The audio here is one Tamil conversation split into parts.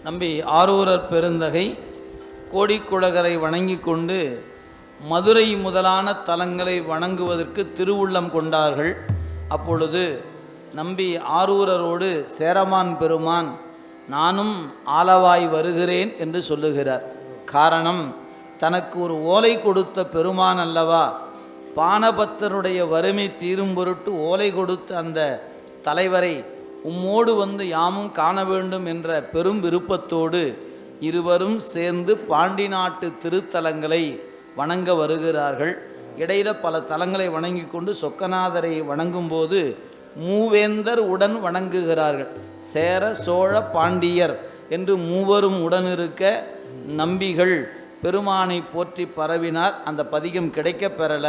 நம்பி ஆரூரர் பெருந்தகை கோடிக்குழகரை வணங்கி கொண்டு மதுரை முதலான தலங்களை வணங்குவதற்கு திருவுள்ளம் கொண்டார்கள். அப்பொழுது நம்பி ஆரூரரோடு சேரமான் பெருமான் நானும் ஆலவாய் வருகிறேன் என்று சொல்லுகிறார். காரணம், தனக்கு ஒரு ஓலை கொடுத்த பெருமான் அல்லவா, பானபத்தருடைய வறுமை தீரும் பொருட்டு ஓலை கொடுத்த அந்த தலைவரை உம்மோடு வந்து யாமும் காண வேண்டும் என்ற பெரும் விருப்பத்தோடு இருவரும் சேர்ந்து பாண்டி நாட்டு திருத்தலங்களை வணங்க வருகிறார்கள். இடையில பல தலங்களை வணங்கி கொண்டு சொக்கநாதரை வணங்கும்போது மூவேந்தர் உடன் வணங்குகிறார்கள். சேர சோழ பாண்டியர் என்று மூவரும் உடனிருக்க நம்பிகள் பெருமானை போற்றி பரவினார். அந்த பதிகம் கிடைக்க பெறல.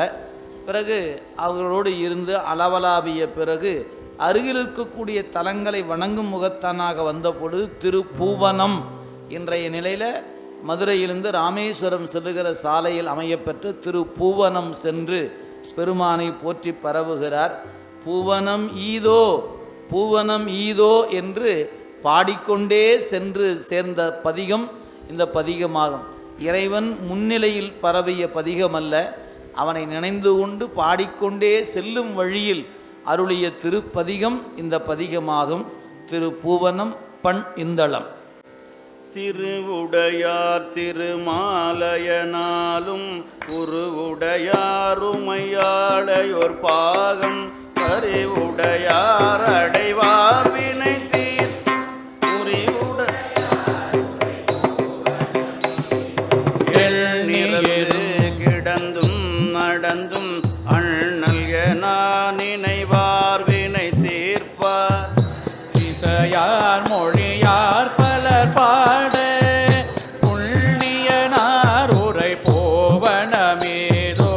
பிறகு அவர்களோடு இருந்து அளவலாவிய பிறகு அருகில் இருக்கக்கூடிய தலங்களை வணங்கும் முகத்தானாக வந்த பொழுது திருப்பூவனம் இன்றைய நிலையில் மதுரையிலிருந்து ராமேஸ்வரம் செல்லுகிற சாலையில் அமையப்பெற்ற திருப்பூவனம் சென்று பெருமானை போற்றி பரவுகிறார். பூவனம் ஈதோ பூவனம் ஈதோ என்று பாடிக்கொண்டே சென்று சேர்ந்த பதிகம் இந்த பதிகமாகும். இறைவன் முன்னிலையில் பரவிய பதிகம் அல்ல, அவனை நினைந்து கொண்டு பாடிக்கொண்டே செல்லும் வழியில் அருளிய திருப்பதிகம் இந்த பதிகமாகும். திருப்பூவனம் பண் இந்தளம். திருவுடையார் திருமாலயனாலும் குருவுடையாருமையாளையோர் பாகம் கரிவுடையார் அடைவார் வினை தீர் எழ்நிலது கிடந்தும் நடந்தும் அண்ணல் என நினைவார் வினை தீர்ப்பார். இசையார் மொழியார் பலர் பாட புண்ணியனார் உரை போவனமேதோ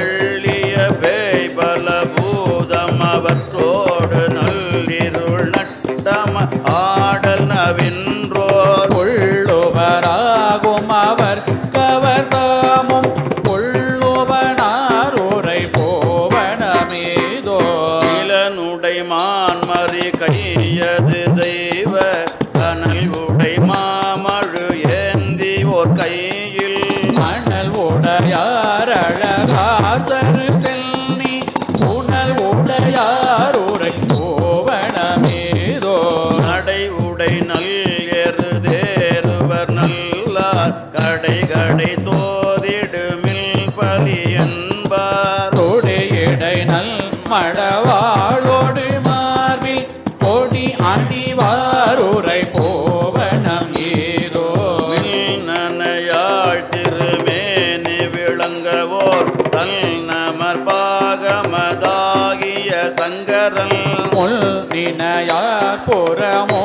எள்ளிய பேய் பலபூதம் அவற்றோடு நல்லிருள் நட்டம ஆடல் நவின்றோர் உள்ளுவராகும் அவர் கவர்தாமும் உள்ளுவனார் உரை போவனமேதோ இளனுடை மான்மறி கையது தெய்வ கனல் உடை மாமழு ஏந்தி ஓர் கையில் மணல் உடையார் அழகாசரு செல்னி உணல் உடையார் உரை போவனமேதோ நடை உடை நல் எரு தேருவர் நல்லார் கடை கடை தோதிடுமில் பலி என்பார். தொடையடை நல் மடவாளோடு மார்பில் கொடி ஆண்டிவார் உரை போவனம் ஏதோ நனையாள் திருமேனி விளங்கவோர் தல் நமர் பாகமதாகிய சங்கரல் முள் நினையார் புறமோ